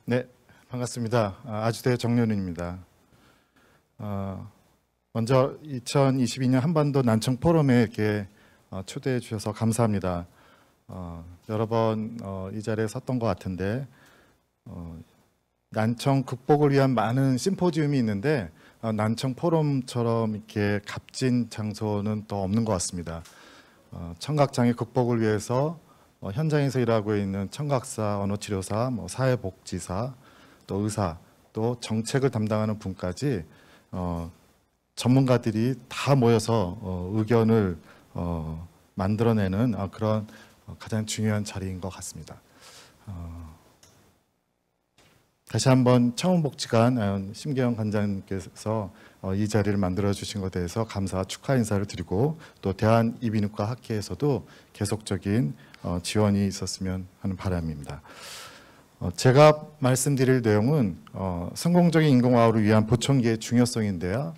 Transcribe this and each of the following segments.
네, 반갑습니다. 아주대 정연훈입니다. 먼저 2022년 한반도 난청 포럼에 이렇게 초대해 주셔서 감사합니다. 여러 번 이 자리에 섰던 것 같은데 난청 극복을 위한 많은 심포지움이 있는데 난청 포럼처럼 이렇게 값진 장소는 또 없는 것 같습니다. 청각장애 극복을 위해서 현장에서 일하고 있는 청각사, 언어치료사, 사회복지사, 또 의사, 또 정책을 담당하는 분까지 전문가들이 다 모여서 의견을 만들어내는 그런 가장 중요한 자리인 것 같습니다. 다시 한번 청운복지관 심계영 관장님께서 이 자리를 만들어 주신 것에 대해서 감사, 축하 인사를 드리고 또 대한이비인후과 학회에서도 계속적인 지원이 있었으면 하는 바람입니다. 제가 말씀드릴 내용은 성공적인 인공화호를 위한 보청기의 중요성인데요.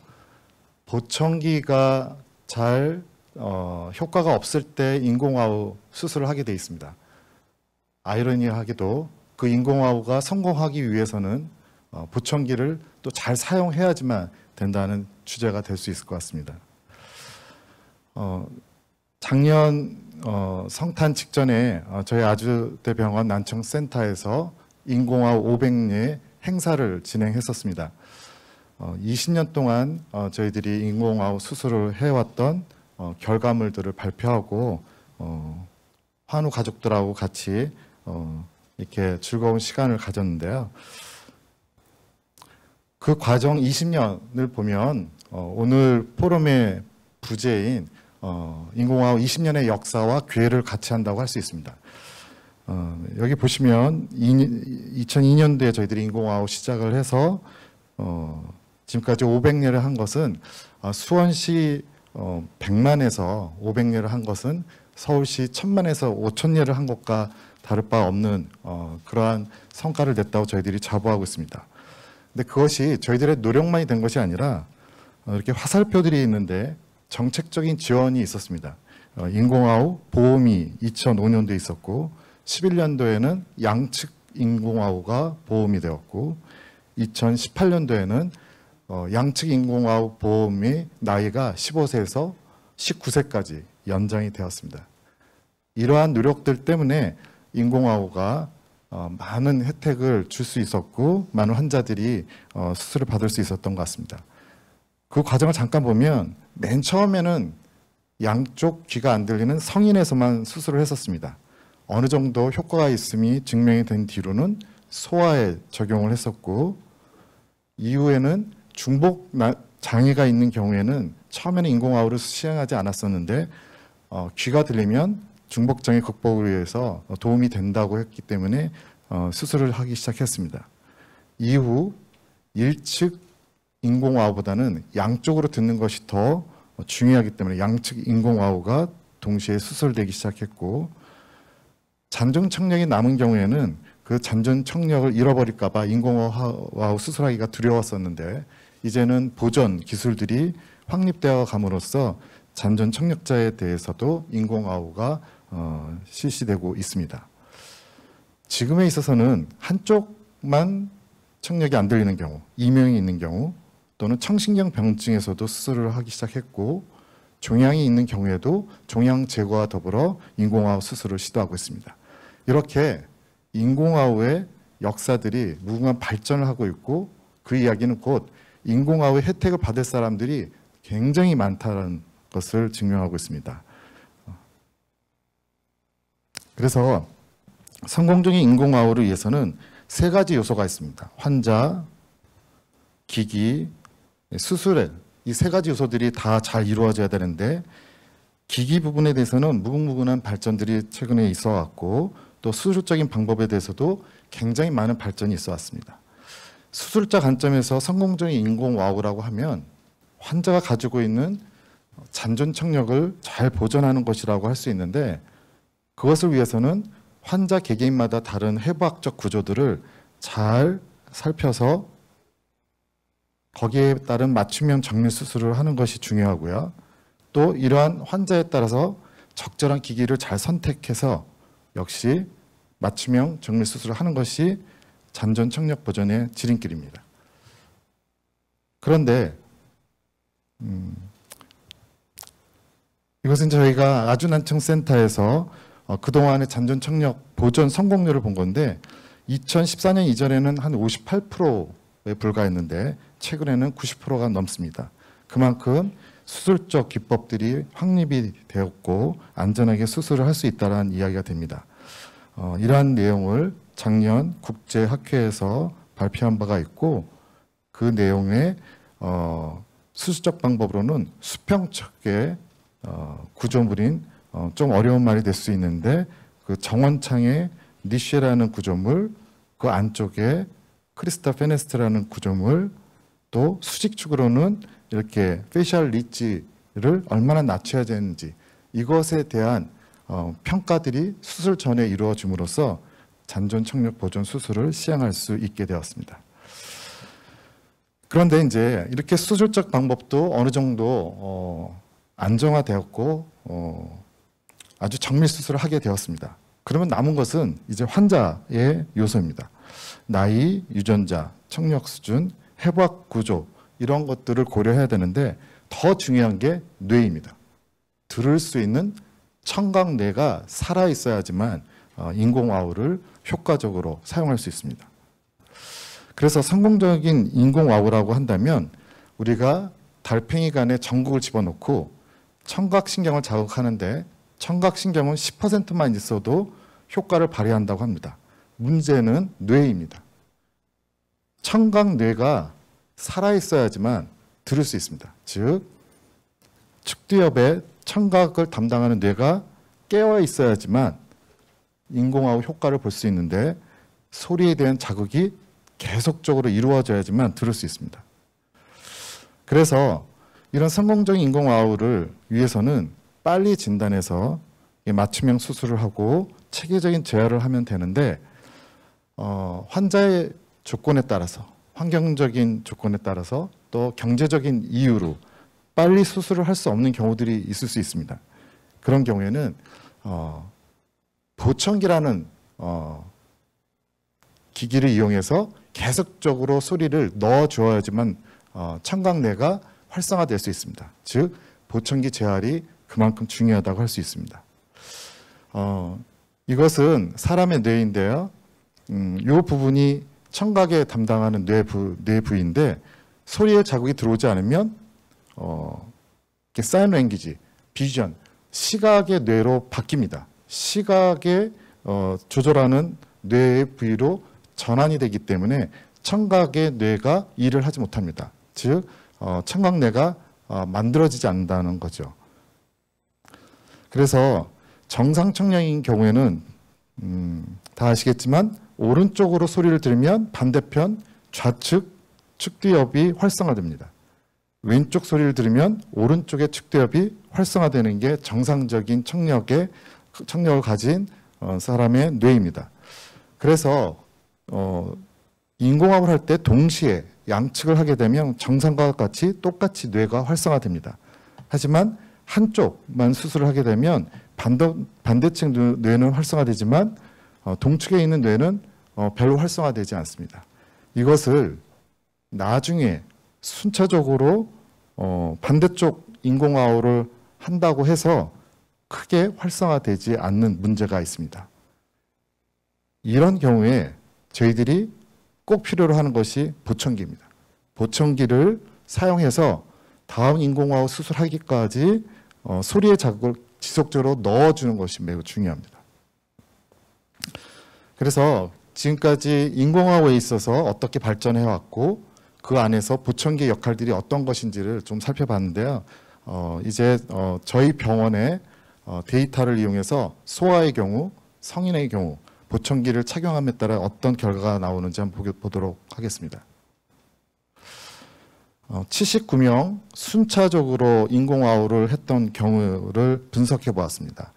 보청기가 잘 효과가 없을 때 인공화호 수술을 하게 돼 있습니다. 아이러니하게도 그 인공화호가 성공하기 위해서는 보청기를 또 잘 사용해야지만 된다는 주제가 될 수 있을 것 같습니다. 작년 성탄 직전에 저희 아주대병원 난청센터에서 인공화호 500례 행사를 진행했었습니다. 20년 동안 저희들이 인공화호 수술을 해왔던 결과물들을 발표하고 환우 가족들하고 같이 이렇게 즐거운 시간을 가졌는데요. 그 과정 20년을 보면 오늘 포럼의 부제인 인공화호 20년의 역사와 기회를 같이 한다고 할 수 있습니다. 여기 보시면 2002년도에 저희들이 인공화호 시작을 해서 지금까지 500례를 한 것은 수원시 100만에서 500례를 한 것은 서울시 1000만에서 5000례를 한 것과 다를 바 없는 그러한 성과를 냈다고 저희들이 자부하고 있습니다. 근데 그것이 저희들의 노력만이 된 것이 아니라 이렇게 화살표들이 있는데 정책적인 지원이 있었습니다. 인공화호 보험이 2005년도에 있었고 11년도에는 양측 인공화호가 보험이 되었고 2018년도에는 양측 인공화호 보험의 나이가 15세에서 19세까지 연장이 되었습니다. 이러한 노력들 때문에 인공화호가 많은 혜택을 줄 수 있었고 많은 환자들이 수술을 받을 수 있었던 것 같습니다. 그 과정을 잠깐 보면 맨 처음에는 양쪽 귀가 안 들리는 성인에서만 수술을 했었습니다. 어느 정도 효과가 있음이 증명이 된 뒤로는 소아에 적용을 했었고 이후에는 중복 장애가 있는 경우에는 처음에는 인공화호를 시행하지 않았었는데 귀가 들리면 중복장애 극복을 위해서 도움이 된다고 했기 때문에 수술을 하기 시작했습니다. 이후 일측 인공화호보다는 양쪽으로 듣는 것이 더 중요하기 때문에 양측 인공화호가 동시에 수술되기 시작했고 잔존 청력이 남은 경우에는 그 잔존 청력을 잃어버릴까 봐 인공화호 수술하기가 두려웠었는데 이제는 보존 기술들이 확립되어 감으로써 잔존 청력자에 대해서도 인공화호가 실시되고 있습니다. 지금에 있어서는 한쪽만 청력이 안 들리는 경우, 이명이 있는 경우 또는 청신경 병증에서도 수술을 하기 시작했고 종양이 있는 경우에도 종양 제거와 더불어 인공화호 수술을 시도하고 있습니다. 이렇게 인공화호의 역사들이 무궁한 발전을 하고 있고 그 이야기는 곧 인공화호의 혜택을 받을 사람들이 굉장히 많다는 것을 증명하고 있습니다. 그래서 성공적인 인공화호를 위해서는 세 가지 요소가 있습니다. 환자, 기기, 수술에 이 세 가지 요소들이 다 잘 이루어져야 되는데 기기 부분에 대해서는 무궁무진한 발전들이 최근에 있어 왔고 또 수술적인 방법에 대해서도 굉장히 많은 발전이 있어 왔습니다. 수술자 관점에서 성공적인 인공화호라고 하면 환자가 가지고 있는 잔존 청력을 잘 보존하는 것이라고 할 수 있는데 그것을 위해서는 환자 개개인마다 다른 해부학적 구조들을 잘 살펴서 거기에 따른 맞춤형 정밀 수술을 하는 것이 중요하고요. 또 이러한 환자에 따라서 적절한 기기를 잘 선택해서 역시 맞춤형 정밀 수술을 하는 것이 잔존 청력 보존의 지름길입니다. 그런데 이것은 저희가 아주난청센터에서 그동안의 잔존 청력 보존 성공률을 본 건데 2014년 이전에는 한 58%에 불과했는데 최근에는 90%가 넘습니다. 그만큼 수술적 기법들이 확립이 되었고 안전하게 수술을 할 수 있다는 이야기가 됩니다. 이러한 내용을 작년 국제학회에서 발표한 바가 있고 그 내용의 수술적 방법으로는 수평척의 구조물인 좀 어려운 말이 될 수 있는데 그 정원창의 니쉐라는 구조물, 그 안쪽에 크리스탈 페네스트라는 구조물, 또 수직축으로는 이렇게 페이셜 리치를 얼마나 낮춰야 되는지 이것에 대한 평가들이 수술 전에 이루어짐으로써 잔존 청력 보존 수술을 시행할 수 있게 되었습니다. 그런데 이제 이렇게 수술적 방법도 어느 정도 안정화되었고 아주 정밀 수술을 하게 되었습니다. 그러면 남은 것은 이제 환자의 요소입니다. 나이, 유전자, 청력 수준, 해부학 구조 이런 것들을 고려해야 되는데 더 중요한 게 뇌입니다. 들을 수 있는 청각뇌가 살아 있어야지만 인공와우를 효과적으로 사용할 수 있습니다. 그래서 성공적인 인공와우라고 한다면 우리가 달팽이관에 전극을 집어넣고 청각신경을 자극하는데 청각신경은 10%만 있어도 효과를 발휘한다고 합니다. 문제는 뇌입니다. 청각뇌가 살아있어야지만 들을 수 있습니다. 즉 측두엽에 청각을 담당하는 뇌가 깨어 있어야지만 인공와우 효과를 볼 수 있는데 소리에 대한 자극이 계속적으로 이루어져야지만 들을 수 있습니다. 그래서 이런 성공적인 인공와우를 위해서는 빨리 진단해서 맞춤형 수술을 하고 체계적인 재활을 하면 되는데 환자의 조건에 따라서 환경적인 조건에 따라서 또 경제적인 이유로 빨리 수술을 할 수 없는 경우들이 있을 수 있습니다. 그런 경우에는 보청기라는 기기를 이용해서 계속적으로 소리를 넣어주어야지만 청각뇌가 활성화될 수 있습니다. 즉 보청기 재활이 그만큼 중요하다고 할 수 있습니다. 이것은 사람의 뇌인데요. 이 부분이 청각에 담당하는 뇌 부위인데 소리의 자극이 들어오지 않으면 사인 랭귀지, 비전, 시각의 뇌로 바뀝니다. 시각에 조절하는 뇌의 부위로 전환이 되기 때문에 청각의 뇌가 일을 하지 못합니다. 즉 청각뇌가 만들어지지 않는다는 거죠. 그래서 정상 청력인 경우에는 다 아시겠지만 오른쪽으로 소리를 들으면 반대편 좌측 측두엽이 활성화됩니다. 왼쪽 소리를 들으면 오른쪽의 측두엽이 활성화되는 게 정상적인 청력을 가진 사람의 뇌입니다. 그래서 인공호흡을 할 때 동시에 양측을 하게 되면 정상과 같이 똑같이 뇌가 활성화됩니다. 하지만 한쪽만 수술을 하게 되면 반대측 뇌는 활성화되지만 동측에 있는 뇌는 별로 활성화되지 않습니다. 이것을 나중에 순차적으로 반대쪽 인공와우를 한다고 해서 크게 활성화되지 않는 문제가 있습니다. 이런 경우에 저희들이 꼭 필요로 하는 것이 보청기입니다. 보청기를 사용해서 다음 인공와우 수술하기까지 소리의 자극을 지속적으로 넣어주는 것이 매우 중요합니다. 그래서 지금까지 인공와우에 있어서 어떻게 발전해왔고 그 안에서 보청기의 역할들이 어떤 것인지를 좀 살펴봤는데요. 이제 저희 병원의 데이터를 이용해서 소아의 경우, 성인의 경우 보청기를 착용함에 따라 어떤 결과가 나오는지 한번 보도록 하겠습니다. 79명 순차적으로 인공와우를 했던 경우를 분석해 보았습니다.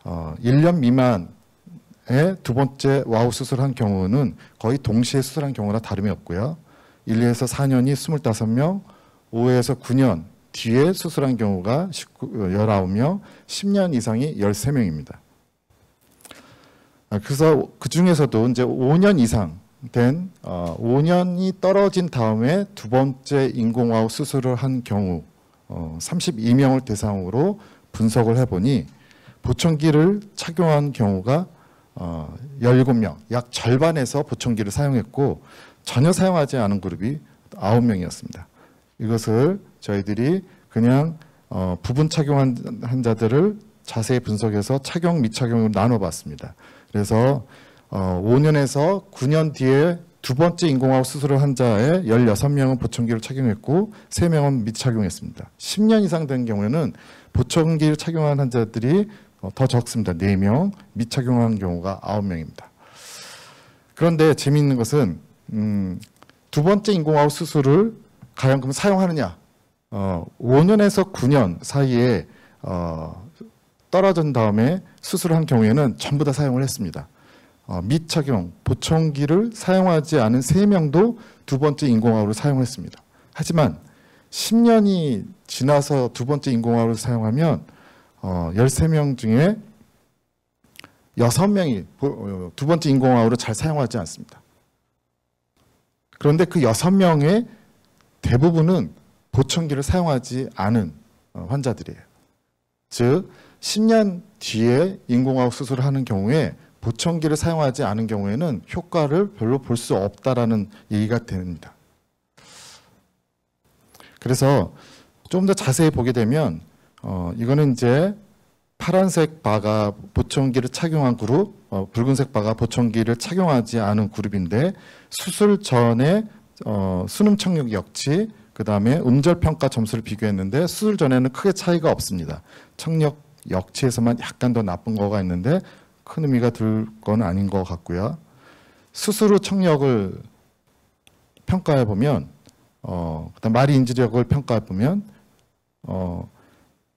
1년 미만의 두 번째 와우 수술한 경우는 거의 동시에 수술한 경우나 다름이 없고요. 1에서 4년이 25명, 5에서 9년 뒤에 수술한 경우가 19명, 10년 이상이 13명입니다. 그래서 그 중에서도 이제 5년 이상 된 5년이 떨어진 다음에 두 번째 인공호흡 수술을 한 경우 32명을 대상으로 분석을 해보니 보청기를 착용한 경우가 17명, 약 절반에서 보청기를 사용했고 전혀 사용하지 않은 그룹이 9명이었습니다. 이것을 저희들이 그냥 부분 착용한 환자들을 자세히 분석해서 착용 미착용을 나눠봤습니다. 그래서 5년에서 9년 뒤에 두 번째 인공호흡 수술을 한 자에 16명은 보청기를 착용했고 3명은 미착용했습니다. 10년 이상 된 경우에는 보청기를 착용한 환자들이 더 적습니다. 4명, 미착용한 경우가 9명입니다. 그런데 재미있는 것은 두 번째 인공호흡 수술을 과연 그럼 사용하느냐? 5년에서 9년 사이에 떨어진 다음에 수술한 경우에는 전부 다 사용을 했습니다. 미착용, 보청기를 사용하지 않은 3명도 두 번째 인공호흡을 사용했습니다. 하지만 10년이 지나서 두 번째 인공호흡을 사용하면 13명 중에 6명이 두 번째 인공호흡을 잘 사용하지 않습니다. 그런데 그 6명의 대부분은 보청기를 사용하지 않은 환자들이에요. 즉 10년 뒤에 인공호흡 수술을 하는 경우에 보청기를 사용하지 않은 경우에는 효과를 별로 볼 수 없다라는 얘기가 됩니다. 그래서 좀 더 자세히 보게 되면 이거는 이제 파란색 바가 보청기를 착용한 그룹, 붉은색 바가 보청기를 착용하지 않은 그룹인데 수술 전에 수능 청력 역치, 그 다음에 음절평가 점수를 비교했는데 수술 전에는 크게 차이가 없습니다. 청력 역치에서만 약간 더 나쁜 거가 있는데 큰 의미가 들 건 아닌 것 같고요. 수술 후 청력을 평가해 보면, 그다음 말이 인지력을 평가해 보면,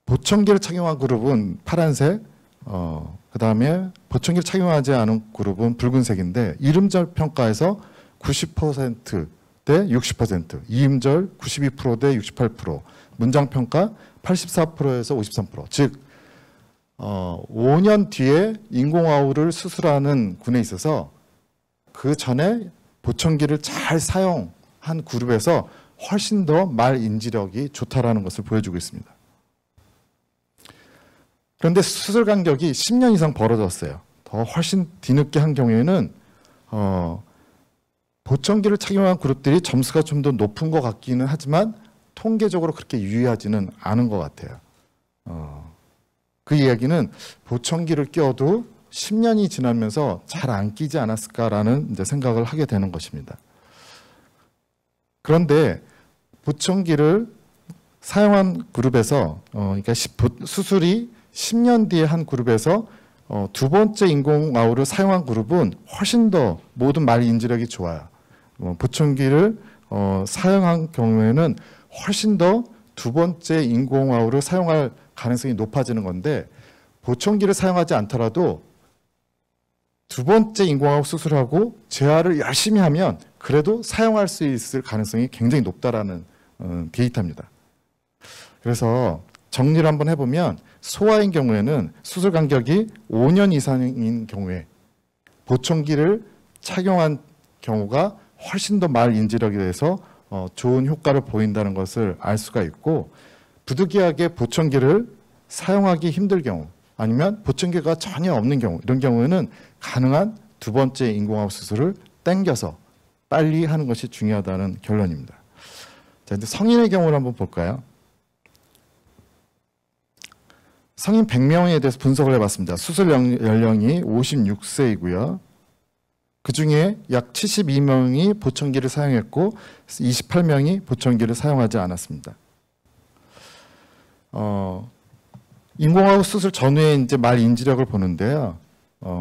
보청기를 착용한 그룹은 파란색, 그다음에 보청기를 착용하지 않은 그룹은 붉은색인데 이음절 평가에서 90% 대 60%, 이음절 92% 대 68%, 문장 평가 84%에서 53%. 즉 5년 뒤에 인공호흡을 수술하는 군에 있어서 그 전에 보청기를 잘 사용한 그룹에서 훨씬 더 말 인지력이 좋다라는 것을 보여주고 있습니다. 그런데 수술 간격이 10년 이상 벌어졌어요. 더 훨씬 뒤늦게 한 경우에는 보청기를 착용한 그룹들이 점수가 좀 더 높은 것 같기는 하지만 통계적으로 그렇게 유의하지는 않은 것 같아요. 그 이야기는 보청기를 껴도 10년이 지나면서 잘 안 끼지 않았을까라는 이제 생각을 하게 되는 것입니다. 그런데 보청기를 사용한 그룹에서 그러니까 수술이 10년 뒤에 한 그룹에서 두 번째 인공호흡을 사용한 그룹은 훨씬 더 모든 말 인지력이 좋아요. 보청기를 사용한 경우에는 훨씬 더 두 번째 인공호흡을 사용할 가능성이 높아지는 건데 보청기를 사용하지 않더라도 두 번째 인공호흡 수술하고 재활을 열심히 하면 그래도 사용할 수 있을 가능성이 굉장히 높다라는 데이터입니다. 그래서 정리를 한번 해보면 소아인 경우에는 수술 간격이 5년 이상인 경우에 보청기를 착용한 경우가 훨씬 더 말 인지력에 대해서 좋은 효과를 보인다는 것을 알 수가 있고 부득이하게 보청기를 사용하기 힘들 경우 아니면 보청기가 전혀 없는 경우 이런 경우에는 가능한 두 번째 인공호흡 수술을 땡겨서 빨리 하는 것이 중요하다는 결론입니다. 자, 이제 성인의 경우를 한번 볼까요? 성인 100명에 대해서 분석을 해봤습니다. 수술 연령이 56세이고요. 그 중에 약 72명이 보청기를 사용했고 28명이 보청기를 사용하지 않았습니다. 인공호흡 수술 전후에 이제 말 인지력을 보는데요.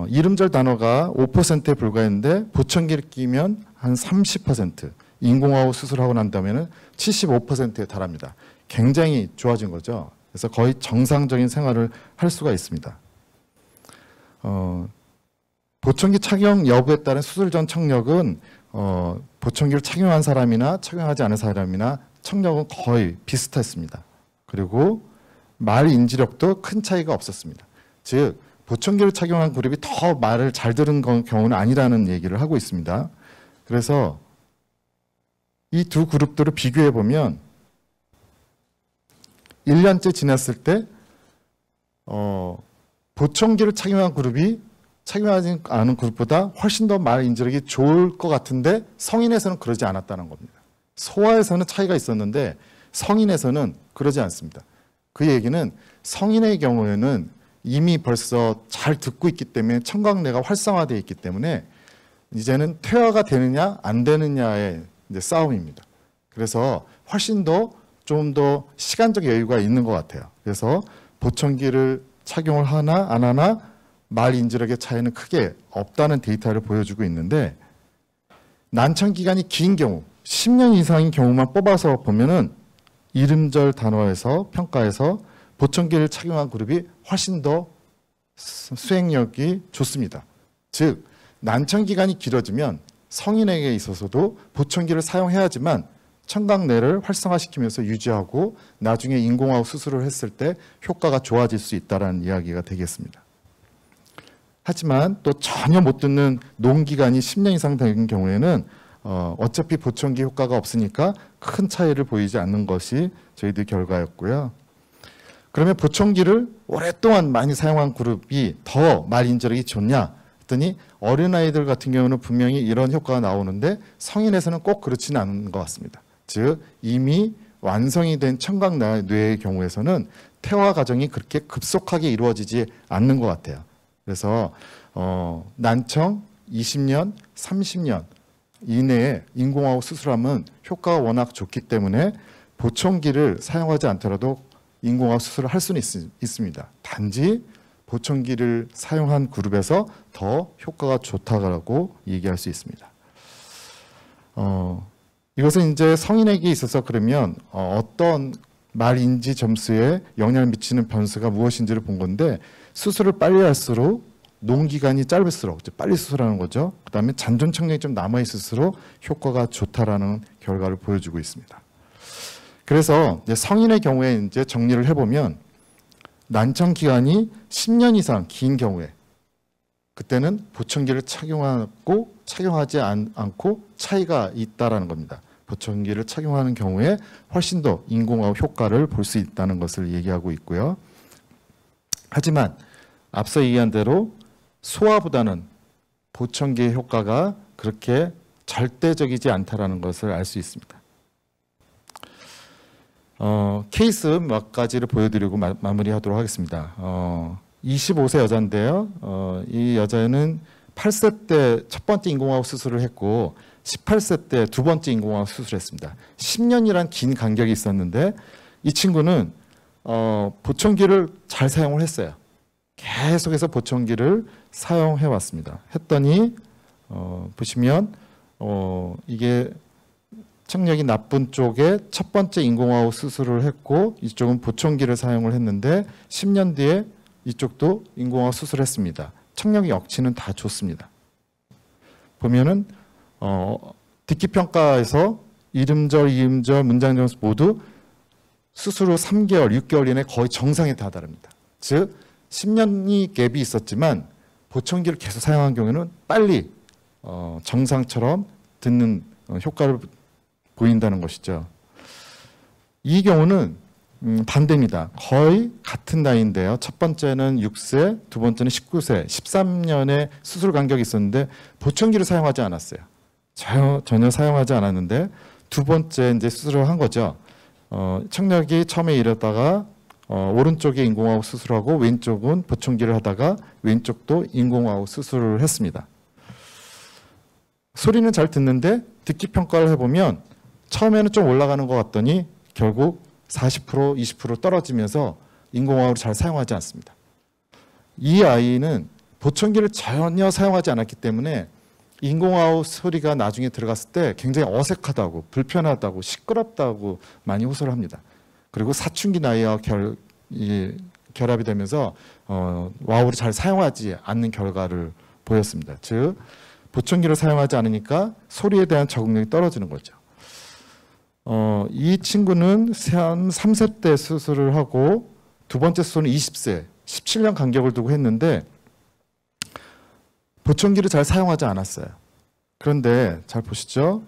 이름절 단어가 5%에 불과했는데 보청기를 끼면 한 30%, 인공호흡 수술하고 난 다음에는 75%에 달합니다. 굉장히 좋아진 거죠. 그래서 거의 정상적인 생활을 할 수가 있습니다. 보청기 착용 여부에 따른 수술 전 청력은 보청기를 착용한 사람이나 착용하지 않은 사람이나 청력은 거의 비슷했습니다. 그리고 말 인지력도 큰 차이가 없었습니다. 즉 보청기를 착용한 그룹이 더 말을 잘 들은 경우는 아니라는 얘기를 하고 있습니다. 그래서 이 두 그룹들을 비교해 보면 1년째 지났을 때 보청기를 착용한 그룹이 착용하지 않은 그룹보다 훨씬 더 말 인지력이 좋을 것 같은데 성인에서는 그러지 않았다는 겁니다. 소아에서는 차이가 있었는데 성인에서는 그러지 않습니다. 그 얘기는 성인의 경우에는 이미 벌써 잘 듣고 있기 때문에 청각내가 활성화되어 있기 때문에 이제는 퇴화가 되느냐 안 되느냐의 이제 싸움입니다. 그래서 훨씬 더 좀 더 시간적 여유가 있는 것 같아요. 그래서 보청기를 착용을 하나 안 하나 말 인지력의 차이는 크게 없다는 데이터를 보여주고 있는데 난청 기간이 긴 경우 10년 이상인 경우만 뽑아서 보면은 이름절 단어에서 평가에서 보청기를 착용한 그룹이 훨씬 더 수행력이 좋습니다. 즉 난청 기간이 길어지면 성인에게 있어서도 보청기를 사용해야지만 청각내를 활성화시키면서 유지하고 나중에 인공호흡 수술을 했을 때 효과가 좋아질 수 있다는 이야기가 되겠습니다. 하지만 또 전혀 못 듣는 노인기간이 10년 이상 된 경우에는 어차피 보청기 효과가 없으니까 큰 차이를 보이지 않는 것이 저희들 결과였고요. 그러면 보청기를 오랫동안 많이 사용한 그룹이 더 말 인지력이 좋냐 했더니 어린아이들 같은 경우는 분명히 이런 효과가 나오는데 성인에서는 꼭 그렇지는 않은 것 같습니다. 즉 이미 완성이 된 청각뇌의 경우에서는 퇴화 과정이 그렇게 급속하게 이루어지지 않는 것 같아요. 그래서 난청 20년, 30년 이내에 인공호흡 수술하면 효과가 워낙 좋기 때문에 보청기를 사용하지 않더라도 인공호흡 수술을 할 수는 있습니다. 단지 보청기를 사용한 그룹에서 더 효과가 좋다고 얘기할 수 있습니다. 이것은 이제 성인에게 있어서 그러면 어떤 말인지 점수에 영향을 미치는 변수가 무엇인지를 본 건데 수술을 빨리 할수록 노인기간이 짧을수록 빨리 수술하는 거죠. 그 다음에 잔존 청력이 좀 남아있을수록 효과가 좋다라는 결과를 보여주고 있습니다. 그래서 이제 성인의 경우에 이제 정리를 해보면 난청 기간이 10년 이상 긴 경우에 그때는 보청기를 착용하고 착용하지 않고 차이가 있다라는 겁니다. 보청기를 착용하는 경우에 훨씬 더 인공호흡 효과를 볼 수 있다는 것을 얘기하고 있고요. 하지만 앞서 얘기한 대로 소아보다는 보청기의 효과가 그렇게 절대적이지 않다라는 것을 알 수 있습니다. 케이스 몇 가지를 보여드리고 마무리하도록 하겠습니다. 25세 여자인데요. 이 여자는 8세 때 첫 번째 인공호흡 수술을 했고 18세 때 두 번째 인공호흡 수술을 했습니다. 10년이란 긴 간격이 있었는데 이 친구는 보청기를 잘 사용을 했어요. 계속해서 보청기를 사용해 왔습니다. 했더니 보시면 이게 청력이 나쁜 쪽에 첫 번째 인공호흡 수술을 했고 이쪽은 보청기를 사용을 했는데 10년 뒤에 이쪽도 인공호흡 수술을 했습니다. 청력 역치는 다 좋습니다. 보면은 듣기 평가에서 이름절, 이음절, 문장 점수 모두 수술 후 3개월, 6개월 이내 거의 정상에 다다릅니다. 즉 10년이 갭이 있었지만 보청기를 계속 사용한 경우에는 빨리 정상처럼 듣는 효과를 보인다는 것이죠. 이 경우는 반대입니다. 거의 같은 나이인데요. 첫 번째는 6세, 두 번째는 19세, 13년의 수술 간격이 있었는데 보청기를 사용하지 않았어요. 전혀 사용하지 않았는데 두 번째 이제 수술을 한 거죠. 청력이 처음에 이랬다가 오른쪽에 인공호흡 수술하고 왼쪽은 보청기를 하다가 왼쪽도 인공호흡 수술을 했습니다. 소리는 잘 듣는데 듣기 평가를 해보면 처음에는 좀 올라가는 것 같더니 결국 40%, 20% 떨어지면서 인공호흡을 잘 사용하지 않습니다. 이 아이는 보청기를 전혀 사용하지 않았기 때문에 인공호흡 소리가 나중에 들어갔을 때 굉장히 어색하다고, 불편하다고, 시끄럽다고 많이 호소를 합니다. 그리고 사춘기 나이와 결합이 되면서 와우를 잘 사용하지 않는 결과를 보였습니다. 즉 보청기를 사용하지 않으니까 소리에 대한 적응력이 떨어지는 거죠. 이 친구는 한 3세 때 수술을 하고 두 번째 수술은 20세, 17년 간격을 두고 했는데 보청기를 잘 사용하지 않았어요. 그런데 잘 보시죠.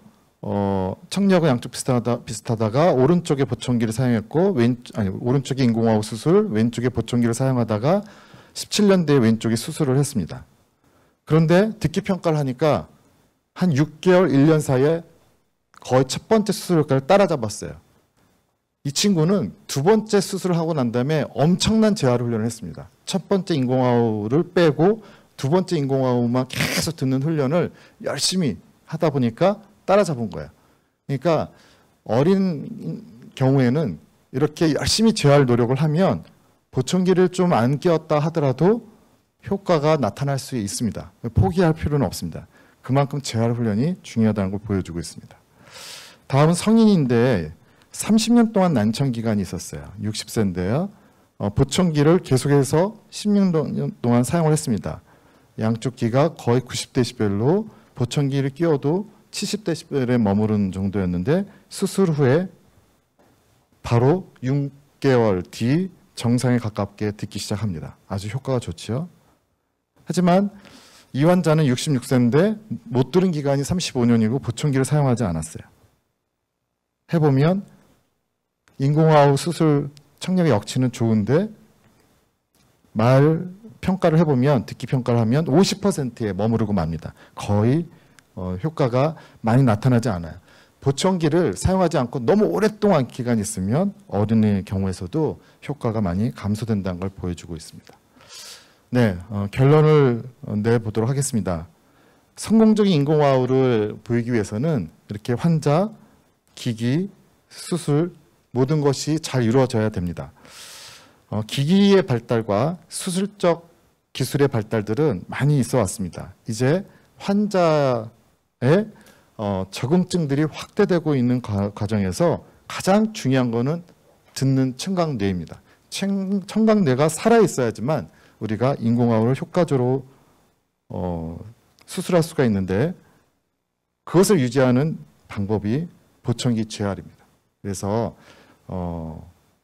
청력은 양쪽 비슷하다가 오른쪽에 보청기를 사용했고 오른쪽에 인공호흡 수술, 왼쪽에 보청기를 사용하다가 17년대에 왼쪽에 수술을 했습니다. 그런데 듣기 평가를 하니까 한 6개월, 1년 사이에 거의 첫 번째 수술 효과를 따라잡았어요. 이 친구는 두 번째 수술을 하고 난 다음에 엄청난 재활 훈련을 했습니다. 첫 번째 인공호흡을 빼고 두 번째 인공호흡만 계속 듣는 훈련을 열심히 하다 보니까 따라잡은 거예요. 그러니까 어린 경우에는 이렇게 열심히 재활 노력을 하면 보청기를 좀 안 끼웠다 하더라도 효과가 나타날 수 있습니다. 포기할 필요는 없습니다. 그만큼 재활 훈련이 중요하다는 걸 보여주고 있습니다. 다음은 성인인데 30년 동안 난청 기간이 있었어요. 60세인데요. 보청기를 계속해서 16년 동안 사용을 했습니다. 양쪽 귀가 거의 90데시벨로 보청기를 끼워도 70데시벨에 머무르는 정도였는데 수술 후에 바로 6개월 뒤 정상에 가깝게 듣기 시작합니다. 아주 효과가 좋지요. 하지만 이 환자는 66세인데 못 들은 기간이 35년이고 보청기를 사용하지 않았어요. 해보면 인공호흡 수술 청력의 역치는 좋은데 말 평가를 해보면 듣기 평가를 하면 50%에 머무르고 맙니다. 거의 효과가 많이 나타나지 않아요. 보청기를 사용하지 않고 너무 오랫동안 기간이 있으면 어린이의 경우에서도 효과가 많이 감소된다는 걸 보여주고 있습니다. 네, 결론을 내보도록 하겠습니다. 성공적인 인공호흡을 보이기 위해서는 이렇게 환자, 기기, 수술 모든 것이 잘 이루어져야 됩니다. 기기의 발달과 수술적 기술의 발달들은 많이 있어 왔습니다. 이제 환자의 적응증들이 확대되고 있는 과정에서 가장 중요한 것은 듣는 청각뇌입니다. 청각뇌가 살아있어야지만 우리가 인공호흡을 효과적으로 수술할 수가 있는데 그것을 유지하는 방법이 보청기 재활입니다. 그래서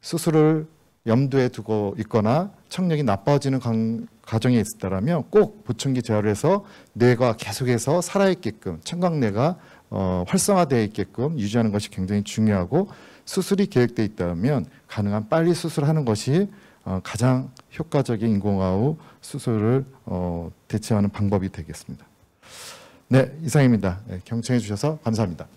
수술을 염두에 두고 있거나 청력이 나빠지는 과정에 있었다면 꼭 보청기 재활을 해서 뇌가 계속해서 살아있게끔 청각뇌가 활성화되어 있게끔 유지하는 것이 굉장히 중요하고 수술이 계획되어 있다면 가능한 빨리 수술하는 것이 가장 효과적인 인공호흡 수술을 대체하는 방법이 되겠습니다. 네, 이상입니다. 경청해 주셔서 감사합니다.